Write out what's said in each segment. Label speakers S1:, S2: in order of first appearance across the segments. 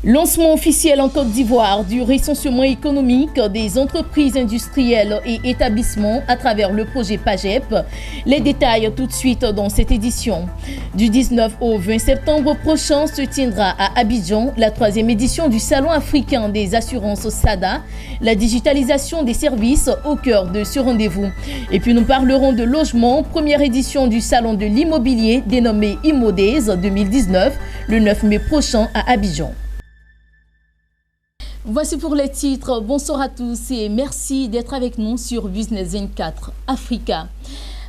S1: Lancement officiel en Côte d'Ivoire du recensement économique des entreprises industrielles et établissements à travers le projet PAGEP. Les détails tout de suite dans cette édition. Du 19 au 20 septembre prochain se tiendra à Abidjan la 3e édition du Salon africain des assurances SADA, la digitalisation des services au cœur de ce rendez-vous. Et puis nous parlerons de logement, première édition du Salon de l'immobilier dénommé Immodays 2019, le 9 mai prochain à Abidjan. Voici pour les titres. Bonsoir à tous et merci d'être avec nous sur Business 24 Africa.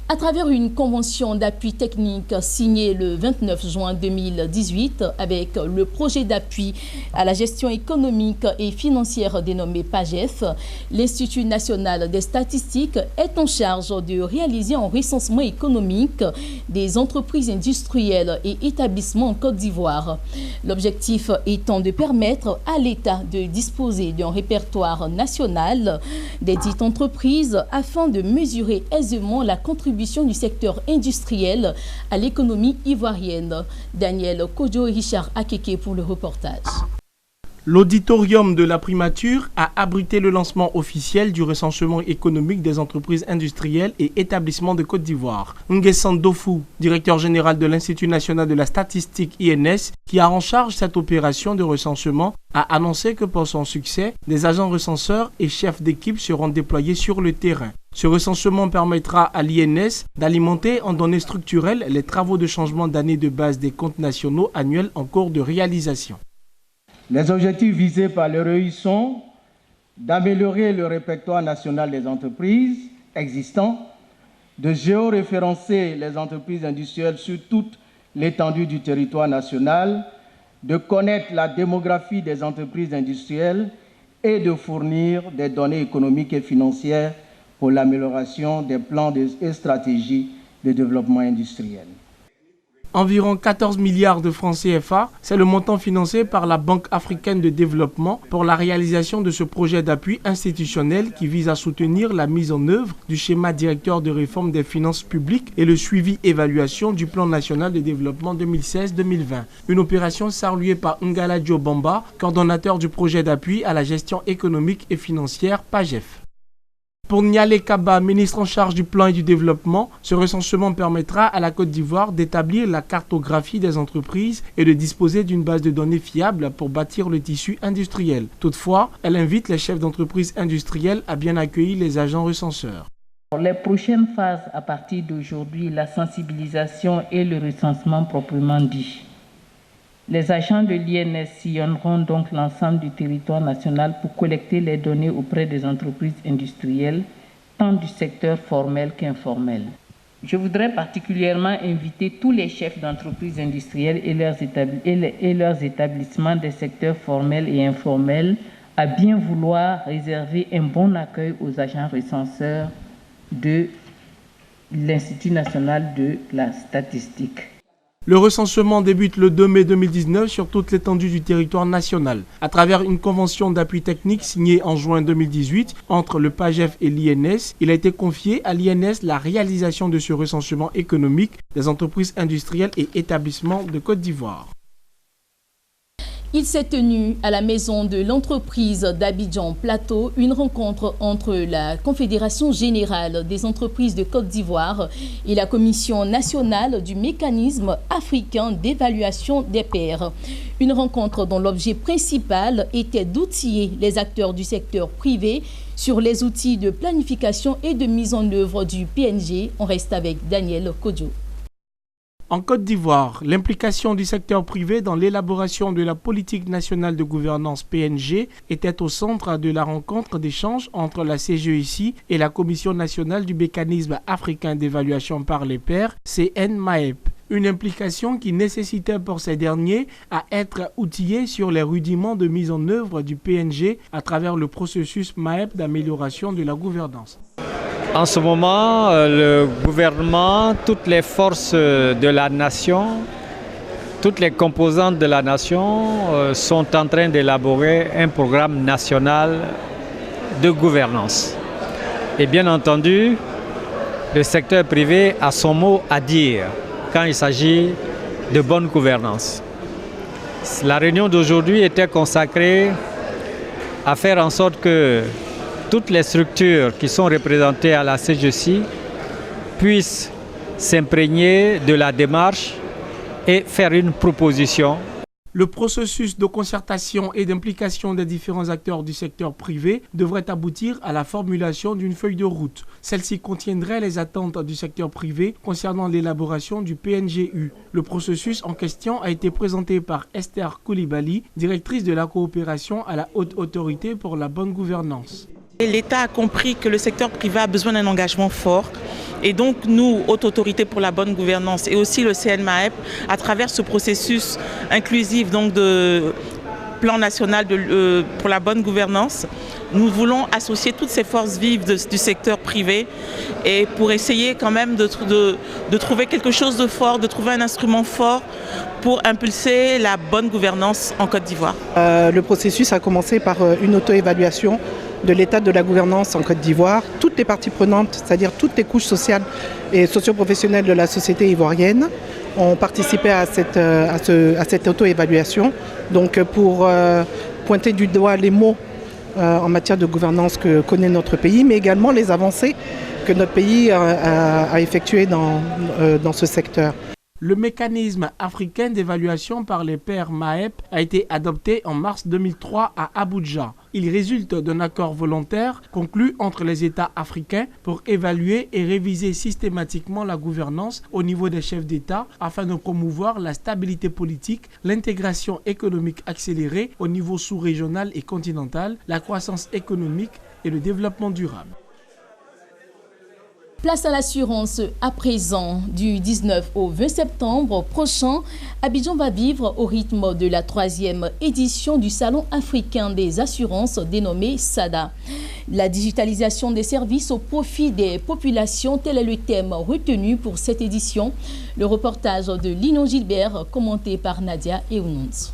S1: À travers une convention d'appui technique signée le 29 juin 2018 avec le projet d'appui à la gestion économique et financière dénommé PAGEF, l'Institut national des statistiques est en charge de réaliser un recensement économique des entreprises industrielles et établissements en Côte d'Ivoire. L'objectif étant de permettre à l'État de disposer d'un répertoire national des dites entreprises afin de mesurer aisément la contribution du secteur industriel à l'économie ivoirienne. Daniel Kodjo et Richard Akeke pour le reportage.
S2: L'auditorium de la primature a abrité le lancement officiel du recensement économique des entreprises industrielles et établissements de Côte d'Ivoire. Nguessan Dofou, directeur général de l'Institut national de la statistique INS, qui a en charge cette opération de recensement, a annoncé que pour son succès, des agents recenseurs et chefs d'équipe seront déployés sur le terrain. Ce recensement permettra à l'INS d'alimenter en données structurelles les travaux de changement d'année de base des comptes nationaux annuels en cours de réalisation.
S3: Les objectifs visés par le REI sont d'améliorer le répertoire national des entreprises existantes, de géoréférencer les entreprises industrielles sur toute l'étendue du territoire national, de connaître la démographie des entreprises industrielles et de fournir des données économiques et financières pour l'amélioration des plans et stratégies de développement industriel.
S2: Environ 14 milliards de francs CFA, c'est le montant financé par la Banque africaine de développement pour la réalisation de ce projet d'appui institutionnel qui vise à soutenir la mise en œuvre du schéma directeur de réforme des finances publiques et le suivi-évaluation du plan national de développement 2016-2020. Une opération saluée par Ngala Diobamba, coordonnateur du projet d'appui à la gestion économique et financière PAGEF. Pour Niale Kaba, ministre en charge du plan et du développement, ce recensement permettra à la Côte d'Ivoire d'établir la cartographie des entreprises et de disposer d'une base de données fiable pour bâtir le tissu industriel. Toutefois, elle invite les chefs d'entreprise industrielles à bien accueillir les agents recenseurs.
S4: Les prochaines phases à partir d'aujourd'hui, la sensibilisation et le recensement proprement dit. Les agents de l'INS sillonneront donc l'ensemble du territoire national pour collecter les données auprès des entreprises industrielles, tant du secteur formel qu'informel. Je voudrais particulièrement inviter tous les chefs d'entreprises industrielles et leurs établissements des secteurs formels et informels à bien vouloir réserver un bon accueil aux agents recenseurs de l'Institut national de la statistique.
S2: Le recensement débute le 2 mai 2019 sur toute l'étendue du territoire national. À travers une convention d'appui technique signée en juin 2018 entre le PAGEF et l'INS, il a été confié à l'INS la réalisation de ce recensement économique des entreprises industrielles et établissements de Côte d'Ivoire.
S1: Il s'est tenu à la maison de l'entreprise d'Abidjan Plateau une rencontre entre la Confédération générale des entreprises de Côte d'Ivoire et la Commission nationale du mécanisme africain d'évaluation des pairs. Une rencontre dont l'objet principal était d'outiller les acteurs du secteur privé sur les outils de planification et de mise en œuvre du PNG. On reste avec Daniel Kodjo.
S2: En Côte d'Ivoire, l'implication du secteur privé dans l'élaboration de la politique nationale de gouvernance PNG était au centre de la rencontre d'échange entre la CGECI et la Commission nationale du mécanisme africain d'évaluation par les pairs, CNMAEP. Une implication qui nécessitait pour ces derniers à être outillés sur les rudiments de mise en œuvre du PNG à travers le processus MAEP d'amélioration de la gouvernance.
S5: En ce moment, le gouvernement, toutes les forces de la nation, toutes les composantes de la nation sont en train d'élaborer un programme national de gouvernance. Et bien entendu, le secteur privé a son mot à dire quand il s'agit de bonne gouvernance. La réunion d'aujourd'hui était consacrée à faire en sorte que toutes les structures qui sont représentées à la CGC puissent s'imprégner de la démarche et faire une proposition.
S2: Le processus de concertation et d'implication des différents acteurs du secteur privé devrait aboutir à la formulation d'une feuille de route. Celle-ci contiendrait les attentes du secteur privé concernant l'élaboration du PNGU. Le processus en question a été présenté par Esther Koulibaly, directrice de la coopération à la Haute Autorité pour la bonne gouvernance.
S6: L'État a compris que le secteur privé a besoin d'un engagement fort. Et donc nous, Haute Autorité pour la bonne gouvernance et aussi le CNMAEP, à travers ce processus inclusif donc de plan national pour la bonne gouvernance, nous voulons associer toutes ces forces vives du secteur privé et pour essayer quand même de trouver quelque chose de fort, de trouver un instrument fort pour impulser la bonne gouvernance en Côte d'Ivoire.
S7: Le processus a commencé par une auto-évaluation de l'état de la gouvernance en Côte d'Ivoire. Toutes les parties prenantes, c'est-à-dire toutes les couches sociales et socio-professionnelles de la société ivoirienne, ont participé à cette auto-évaluation. Donc pour pointer du doigt les maux en matière de gouvernance que connaît notre pays, mais également les avancées que notre pays a effectuées dans ce secteur.
S2: Le mécanisme africain d'évaluation par les pairs MAEP a été adopté en mars 2003 à Abuja. Il résulte d'un accord volontaire conclu entre les États africains pour évaluer et réviser systématiquement la gouvernance au niveau des chefs d'État afin de promouvoir la stabilité politique, l'intégration économique accélérée au niveau sous-régional et continental, la croissance économique et le développement durable.
S1: Place à l'assurance à présent. Du 19 au 20 septembre prochain, Abidjan va vivre au rythme de la 3e édition du Salon africain des assurances dénommé SADA. La digitalisation des services au profit des populations, tel est le thème retenu pour cette édition. Le reportage de Lino Gilbert, commenté par Nadia Eunons.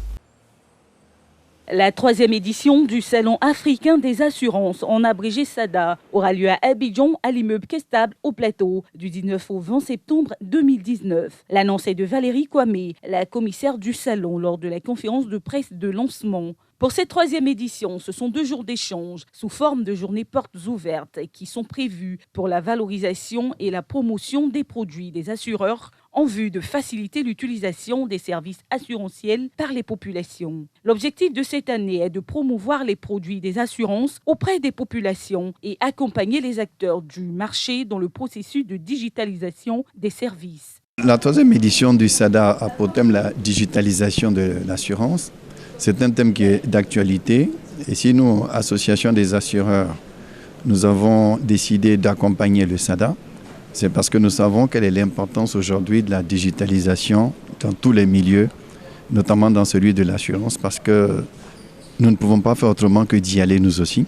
S8: La 3e édition du Salon africain des assurances, en abrégé SADA, aura lieu à Abidjan, à l'immeuble Kestable, au Plateau, du 19 au 20 septembre 2019. L'annonce est de Valérie Kwame, la commissaire du Salon, lors de la conférence de presse de lancement. Pour cette 3e édition, ce sont 2 jours d'échange sous forme de journées portes ouvertes qui sont prévues pour la valorisation et la promotion des produits des assureurs en vue de faciliter l'utilisation des services assurantiels par les populations. L'objectif de cette année est de promouvoir les produits des assurances auprès des populations et accompagner les acteurs du marché dans le processus de digitalisation des services.
S9: La 3e édition du SADA a pour thème la digitalisation de l'assurance. C'est un thème qui est d'actualité. Et si nous, Association des assureurs, nous avons décidé d'accompagner le SADA, c'est parce que nous savons quelle est l'importance aujourd'hui de la digitalisation dans tous les milieux, notamment dans celui de l'assurance, parce que nous ne pouvons pas faire autrement que d'y aller nous aussi.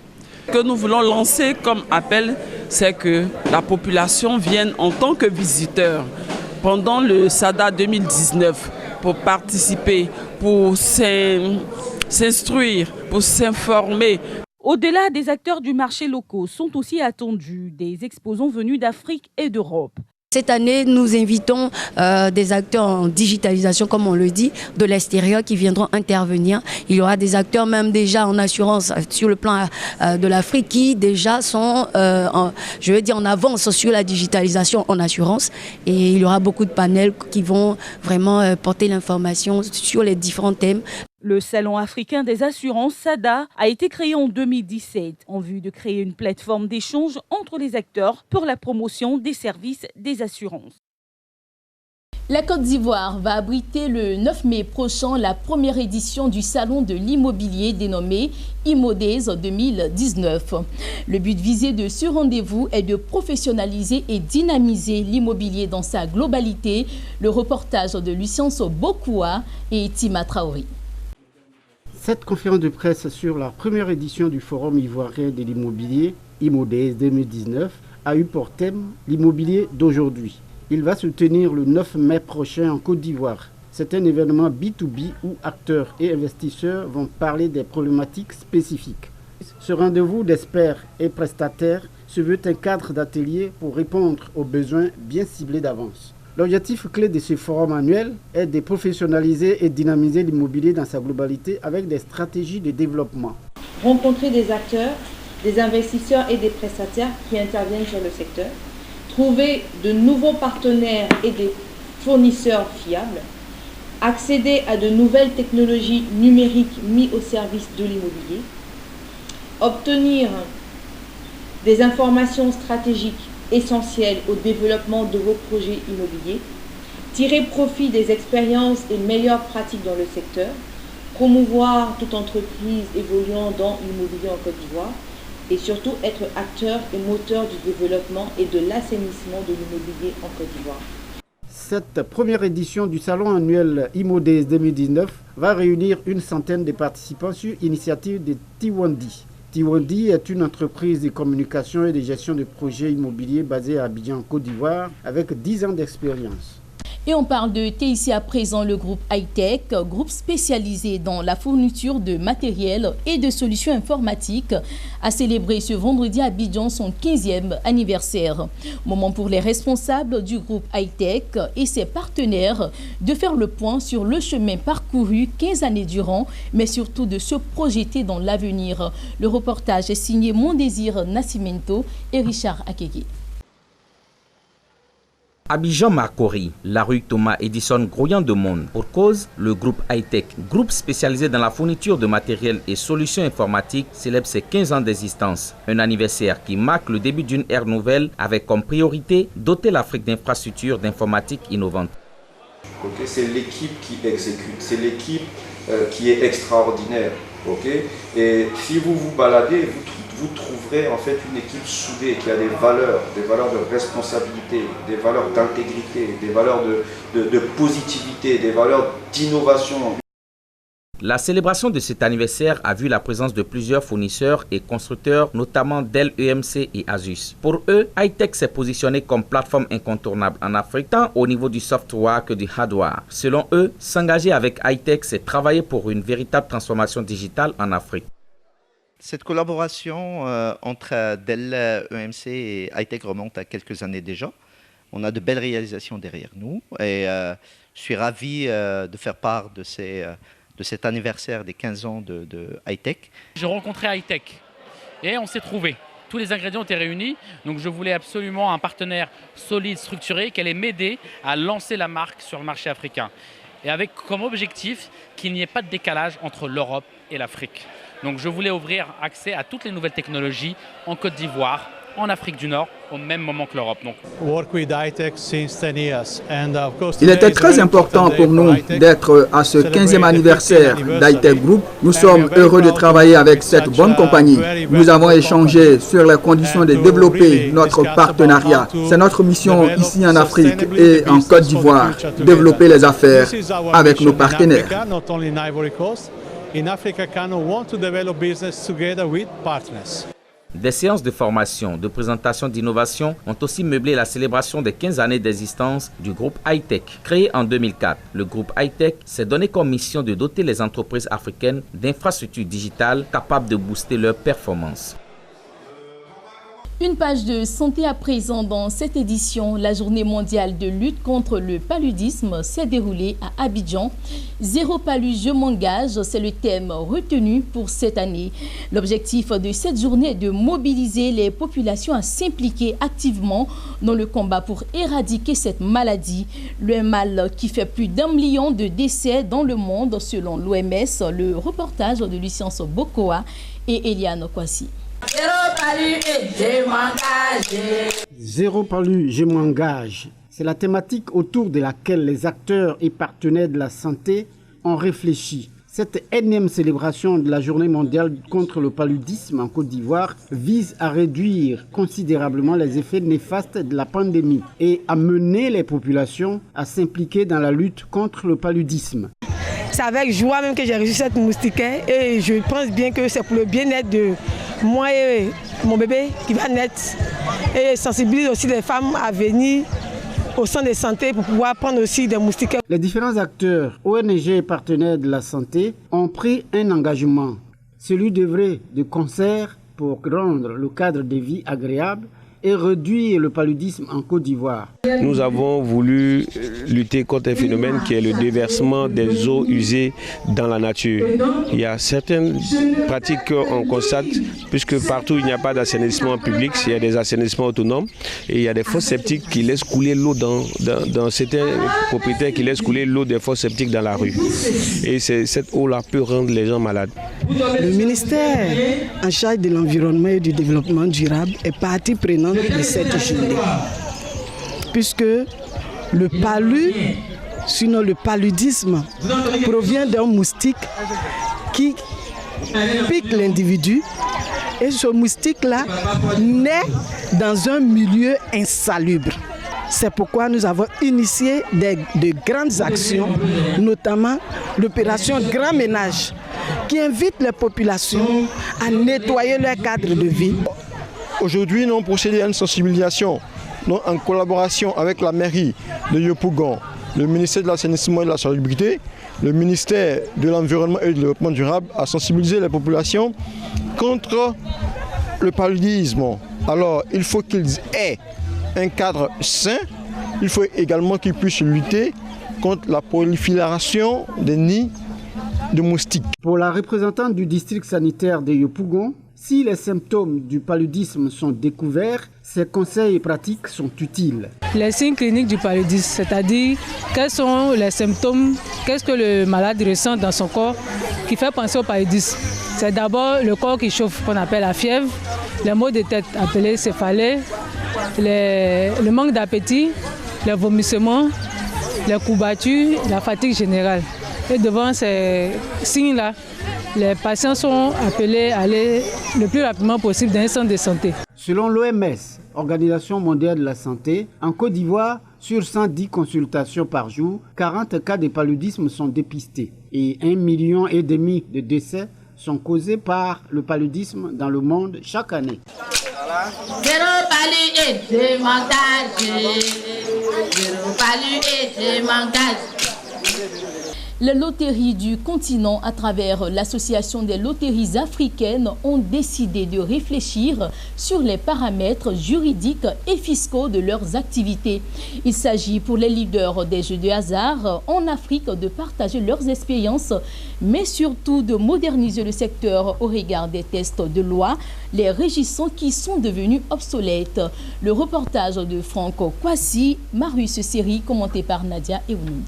S10: Ce que nous voulons lancer comme appel, c'est que la population vienne en tant que visiteur pendant le SADA 2019 pour participer, pour s'instruire, pour s'informer.
S8: Au-delà des acteurs du marché locaux, sont aussi attendus des exposants venus d'Afrique et d'Europe.
S11: Cette année, nous invitons des acteurs en digitalisation, comme on le dit, de l'extérieur qui viendront intervenir. Il y aura des acteurs même déjà en assurance sur le plan de l'Afrique qui déjà sont, en avance sur la digitalisation en assurance. Et il y aura beaucoup de panels qui vont vraiment porter l'information sur les différents thèmes.
S8: Le Salon africain des assurances, SADA, a été créé en 2017 en vue de créer une plateforme d'échange entre les acteurs pour la promotion des services des assurances.
S1: La Côte d'Ivoire va abriter le 9 mai prochain la première édition du Salon de l'immobilier dénommé IMODES 2019. Le but visé de ce rendez-vous est de professionnaliser et dynamiser l'immobilier dans sa globalité. Le reportage de Lucien Bokoua et Tima Traoré.
S12: Cette conférence de presse sur la première édition du Forum ivoirien de l'immobilier, IMODES 2019, a eu pour thème l'immobilier d'aujourd'hui. Il va se tenir le 9 mai prochain en Côte d'Ivoire. C'est un événement B2B où acteurs et investisseurs vont parler des problématiques spécifiques. Ce rendez-vous d'experts et prestataires se veut un cadre d'atelier pour répondre aux besoins bien ciblés d'avance. L'objectif clé de ce forum annuel est de professionnaliser et dynamiser l'immobilier dans sa globalité avec des stratégies de développement.
S13: Rencontrer des acteurs, des investisseurs et des prestataires qui interviennent sur le secteur, trouver de nouveaux partenaires et des fournisseurs fiables, accéder à de nouvelles technologies numériques mises au service de l'immobilier, obtenir des informations stratégiques essentielles au développement de vos projets immobiliers, tirer profit des expériences et meilleures pratiques dans le secteur, promouvoir toute entreprise évoluant dans l'immobilier en Côte d'Ivoire et surtout être acteur et moteur du développement et de l'assainissement de l'immobilier en Côte d'Ivoire.
S12: Cette première édition du salon annuel IMODES 2019 va réunir une centaine de participants sur initiative de Tiwandi. Tiwandi est une entreprise de communication et de gestion de projets immobiliers basée à Abidjan, Côte d'Ivoire, avec 10 ans d'expérience.
S1: Et on parle de TIC à présent, le groupe Hightech, groupe spécialisé dans la fourniture de matériel et de solutions informatiques, a célébré ce vendredi à Abidjan son 15e anniversaire. Moment pour les responsables du groupe Hightech et ses partenaires de faire le point sur le chemin parcouru 15 années durant, mais surtout de se projeter dans l'avenir. Le reportage est signé Mondésir Nascimento et Richard Akeke.
S14: Abidjan Marcory, la rue Thomas Edison grouillant de monde. Pour cause, le groupe Hightech, groupe spécialisé dans la fourniture de matériel et solutions informatiques, célèbre ses 15 ans d'existence. Un anniversaire qui marque le début d'une ère nouvelle avec comme priorité doter l'Afrique d'infrastructures d'informatique innovantes.
S15: Okay, c'est l'équipe qui exécute, c'est l'équipe qui est extraordinaire. Okay? Et si vous vous baladez, vous trouverez en fait une équipe soudée qui a des valeurs de responsabilité, des valeurs d'intégrité, des valeurs de positivité, des valeurs d'innovation.
S14: La célébration de cet anniversaire a vu la présence de plusieurs fournisseurs et constructeurs, notamment Dell EMC et Asus. Pour eux, Hightech s'est positionné comme plateforme incontournable en Afrique, tant au niveau du software que du hardware. Selon eux, s'engager avec Hightech, c'est travailler pour une véritable transformation digitale en Afrique.
S16: Cette collaboration entre Dell EMC et Hightech remonte à quelques années déjà. On a de belles réalisations derrière nous et je suis ravi de faire part de cet anniversaire des 15 ans de Hightech.
S17: J'ai rencontré Hightech et on s'est trouvés. Tous les ingrédients étaient réunis, donc je voulais absolument un partenaire solide, structuré, qui allait m'aider à lancer la marque sur le marché africain. Et avec comme objectif qu'il n'y ait pas de décalage entre l'Europe et l'Afrique. Donc je voulais ouvrir accès à toutes les nouvelles technologies en Côte d'Ivoire, en Afrique du Nord, au même moment que l'Europe.
S18: Il était très important pour nous d'être à ce 15e anniversaire d'Hightech Group. Nous sommes heureux de travailler avec cette bonne compagnie. Nous avons échangé sur les conditions de développer notre partenariat. C'est notre mission ici en Afrique et en Côte d'Ivoire, développer les affaires avec nos partenaires.
S14: Des séances de formation, de présentation d'innovation ont aussi meublé la célébration des 15 années d'existence du groupe Hightech. Créé en 2004, le groupe Hightech s'est donné comme mission de doter les entreprises africaines d'infrastructures digitales capables de booster leurs performances.
S1: Une page de santé à présent dans cette édition. La journée mondiale de lutte contre le paludisme s'est déroulée à Abidjan. Zéro palu, je m'engage, c'est le thème retenu pour cette année. L'objectif de cette journée est de mobiliser les populations à s'impliquer activement dans le combat pour éradiquer cette maladie. Le mal qui fait plus d'1 million de décès dans le monde selon l'OMS. Le reportage de Lucience Bokoa et Eliane Kwasi.
S12: Zéro palu, je m'engage. C'est la thématique autour de laquelle les acteurs et partenaires de la santé ont réfléchi. Cette énième célébration de la journée mondiale contre le paludisme en Côte d'Ivoire vise à réduire considérablement les effets néfastes de la pandémie et à mener les populations à s'impliquer dans la lutte contre le paludisme.
S19: C'est avec joie même que j'ai reçu cette moustiquaire et je pense bien que c'est pour le bien-être de moi et mon bébé qui va naître. Et sensibiliser aussi les femmes à venir au centre de santé pour pouvoir prendre aussi des moustiquaires.
S12: Les différents acteurs, ONG et partenaires de la santé ont pris un engagement, celui d'œuvrer de concert pour rendre le cadre de vie agréable et réduire le paludisme en Côte d'Ivoire.
S20: Nous avons voulu lutter contre un phénomène qui est le déversement des eaux usées dans la nature. Il y a certaines pratiques qu'on constate, puisque partout il n'y a pas d'assainissement public, il y a des assainissements autonomes et il y a des fosses septiques qui laissent couler l'eau dans certains propriétaires qui laissent couler l'eau des fosses septiques dans la rue. Et cette eau-là peut rendre les gens malades.
S21: Le ministère en charge de l'environnement et du développement durable est partie prenante de cette journée. Puisque le palu, sinon le paludisme, provient d'un moustique qui pique l'individu. Et ce moustique-là naît dans un milieu insalubre. C'est pourquoi nous avons initié de grandes actions, notamment l'opération Grand Ménage, qui invite les populations à nettoyer leur cadre de vie.
S22: Aujourd'hui, nous avons procédé à une sensibilisation en collaboration avec la mairie de Yopougon, le ministère de l'Assainissement et de la Salubrité, le ministère de l'Environnement et du Développement durable à sensibiliser les populations contre le paludisme. Alors, il faut qu'ils aient un cadre sain, il faut également qu'ils puissent lutter contre la prolifération des nids de moustiques.
S12: Pour la représentante du district sanitaire de Yopougon, si les symptômes du paludisme sont découverts, ces conseils pratiques sont utiles.
S23: Les signes cliniques du paludisme, c'est-à-dire quels sont les symptômes, qu'est-ce que le malade ressent dans son corps qui fait penser au paludisme. C'est d'abord le corps qui chauffe, qu'on appelle la fièvre, les maux de tête appelés céphalées, le manque d'appétit, les vomissements, les courbatures, la fatigue générale. Et devant ces signes-là, les patients sont appelés à aller le plus rapidement possible dans un centre de santé.
S12: Selon l'OMS, Organisation mondiale de la santé, en Côte d'Ivoire, sur 110 consultations par jour, 40 cas de paludisme sont dépistés et 1,5 million de décès sont causés par le paludisme dans le monde chaque année.
S24: Zéro palu et démontage. Zéro palu et démontage.
S1: Les loteries du continent, à travers l'Association des loteries africaines, ont décidé de réfléchir sur les paramètres juridiques et fiscaux de leurs activités. Il s'agit pour les leaders des jeux de hasard en Afrique de partager leurs expériences, mais surtout de moderniser le secteur au regard des tests de loi, les régissants qui sont devenus obsolètes. Le reportage de Franck Kwasi, Marius Seri, commenté par Nadia Eounoud.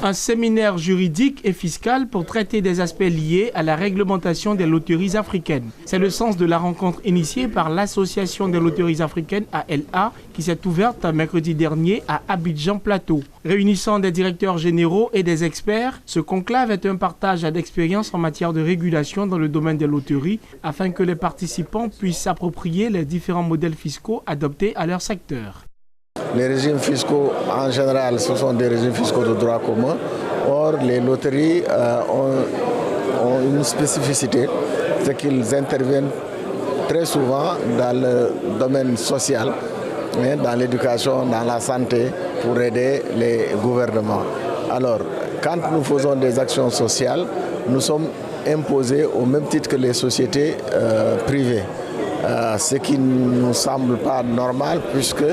S2: Un séminaire juridique et fiscal pour traiter des aspects liés à la réglementation des loteries africaines. C'est le sens de la rencontre initiée par l'Association des loteries africaines ALA qui s'est ouverte mercredi dernier à Abidjan Plateau. Réunissant des directeurs généraux et des experts, ce conclave est un partage d'expériences en matière de régulation dans le domaine des loteries afin que les participants puissent s'approprier les différents modèles fiscaux adoptés à leur secteur.
S25: Les régimes fiscaux, en général, ce sont des régimes fiscaux de droit commun. Or, les loteries ont une spécificité, c'est qu'ils interviennent très souvent dans le domaine social, dans l'éducation, dans la santé, pour aider les gouvernements. Alors, quand nous faisons des actions sociales, nous sommes imposés au même titre que les sociétés privées. Ce qui ne nous semble pas normal, puisque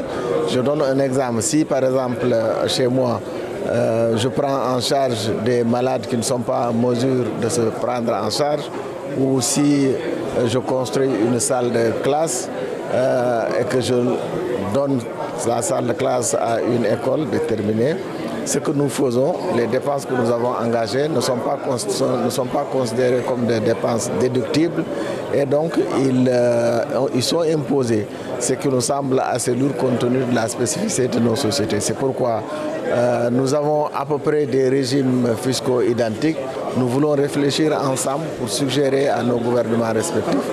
S25: je donne un exemple. Si par exemple chez moi je prends en charge des malades qui ne sont pas en mesure de se prendre en charge, ou si je construis une salle de classe et que je donne la salle de classe à une école déterminée, ce que nous faisons, les dépenses que nous avons engagées ne sont pas considérées comme des dépenses déductibles et donc ils sont imposés, ce qui nous semble assez lourd compte tenu de la spécificité de nos sociétés. C'est pourquoi nous avons à peu près des régimes fiscaux identiques. Nous voulons réfléchir ensemble pour suggérer à nos gouvernements respectifs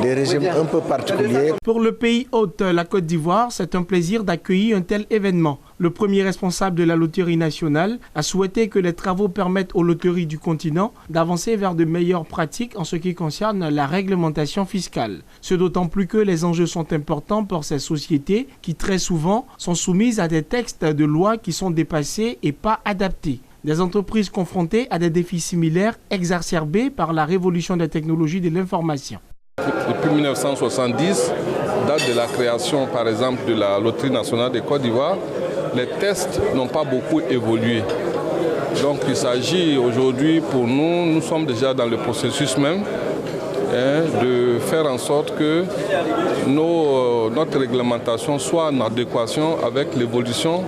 S25: des régimes un peu particuliers.
S2: Pour le pays hôte, la Côte d'Ivoire, c'est un plaisir d'accueillir un tel événement. Le premier responsable de la Loterie nationale a souhaité que les travaux permettent aux loteries du continent d'avancer vers de meilleures pratiques en ce qui concerne la réglementation fiscale. Ce d'autant plus que les enjeux sont importants pour ces sociétés qui très souvent sont soumises à des textes de loi qui sont dépassés et pas adaptés. Des entreprises confrontées à des défis similaires exacerbés par la révolution des technologies de l'information.
S26: Depuis 1970,
S3: date de la création, par exemple, de la Loterie nationale de Côte d'Ivoire, les tests n'ont pas beaucoup évolué. Donc il s'agit aujourd'hui pour nous, nous sommes déjà dans le processus même, de faire en sorte que notre réglementation soit en adéquation avec l'évolution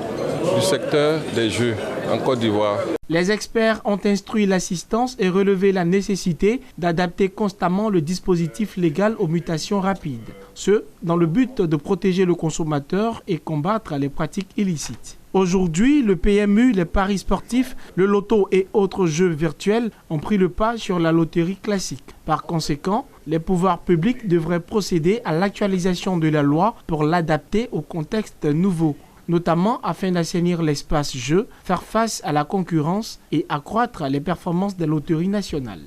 S3: du secteur des jeux en Côte d'Ivoire.
S2: Les experts ont instruit l'assistance et relevé la nécessité d'adapter constamment le dispositif légal aux mutations rapides. Ce, dans le but de protéger le consommateur et combattre les pratiques illicites. Aujourd'hui, le PMU, les paris sportifs, le loto et autres jeux virtuels ont pris le pas sur la loterie classique. Par conséquent, les pouvoirs publics devraient procéder à l'actualisation de la loi pour l'adapter au contexte nouveau, notamment afin d'assainir l'espace jeu, faire face à la concurrence et accroître les performances des loteries nationales.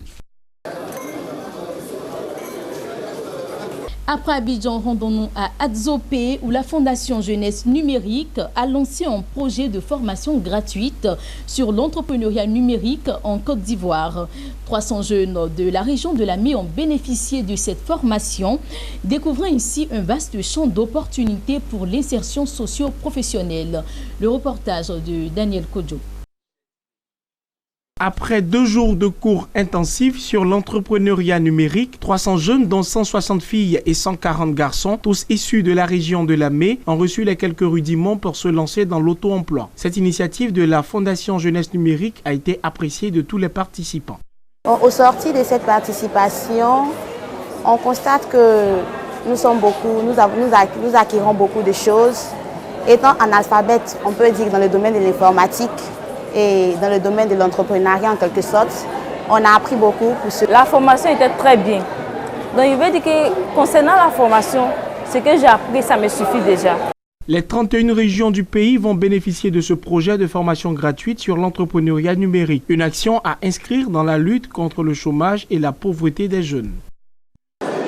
S1: Après Abidjan, rendons-nous à Adzopé où la Fondation Jeunesse Numérique a lancé un projet de formation gratuite sur l'entrepreneuriat numérique en Côte d'Ivoire. 300 jeunes de la région de Lamé ont bénéficié de cette formation, découvrant ici un vaste champ d'opportunités pour l'insertion socio-professionnelle. Le reportage de Daniel Kodjo.
S2: Après 2 jours de cours intensifs sur l'entrepreneuriat numérique, 300 jeunes, dont 160 filles et 140 garçons, tous issus de la région de Lamé, ont reçu les quelques rudiments pour se lancer dans l'auto-emploi. Cette initiative de la Fondation Jeunesse Numérique a été appréciée de tous les participants.
S4: Au sorti de cette participation, on constate que nous acquérons beaucoup de choses. Étant analphabète, on peut dire dans le domaine de l'informatique, et dans le domaine de l'entrepreneuriat en quelque sorte, on a appris beaucoup.
S5: La formation était très bien. Donc je veux dire que concernant la formation, ce que j'ai appris, ça me suffit déjà.
S2: Les 31 régions du pays vont bénéficier de ce projet de formation gratuite sur l'entrepreneuriat numérique, une action à inscrire dans la lutte contre le chômage et la pauvreté des jeunes.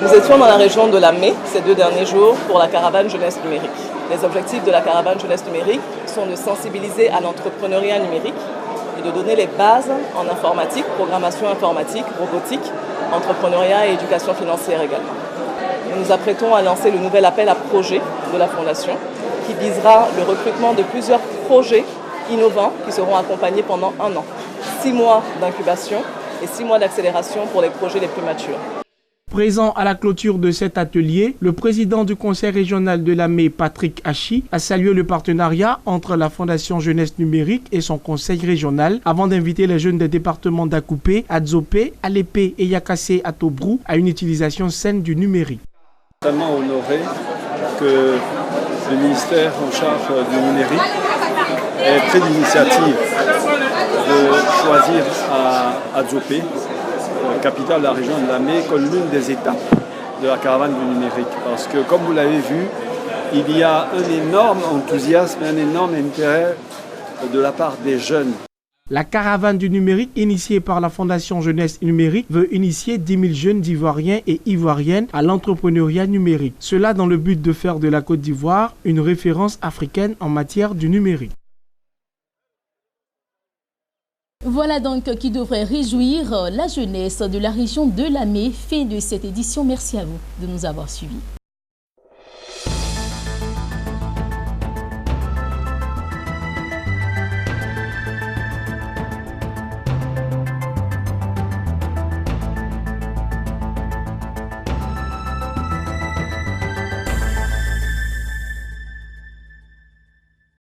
S6: Nous étions dans la région de Lamé ces 2 derniers jours pour la caravane Jeunesse Numérique. Les objectifs de la caravane Jeunesse Numérique sont de sensibiliser à l'entrepreneuriat numérique et de donner les bases en informatique, programmation informatique, robotique, entrepreneuriat et éducation financière également. Nous nous apprêtons à lancer le nouvel appel à projet de la Fondation qui visera le recrutement de plusieurs projets innovants qui seront accompagnés pendant 1 an. 6 mois d'incubation et 6 mois d'accélération pour les projets les plus matures.
S2: Présent à la clôture de cet atelier, le président du conseil régional de Lamé, Patrick Hachi, a salué le partenariat entre la Fondation Jeunesse Numérique et son conseil régional avant d'inviter les jeunes des départements d'Akoupé, Adzopé, Alépé et Yakassé à Tobrou à une utilisation saine du numérique.
S7: Tellement honoré que le ministère en charge du numérique ait pris l'initiative de choisir à Adzopé, capitale de la région de Lamé, comme l'une des étapes de la caravane du numérique. Parce que, comme vous l'avez vu, il y a un énorme enthousiasme, un énorme intérêt de la part des jeunes.
S2: La caravane du numérique, initiée par la Fondation Jeunesse Numérique, veut initier 10 000 jeunes d'Ivoiriens et Ivoiriennes à l'entrepreneuriat numérique. Cela dans le but de faire de la Côte d'Ivoire une référence africaine en matière du numérique.
S1: Voilà donc qui devrait réjouir la jeunesse de la région de Lamé. Fin de cette édition. Merci à vous de nous avoir suivis.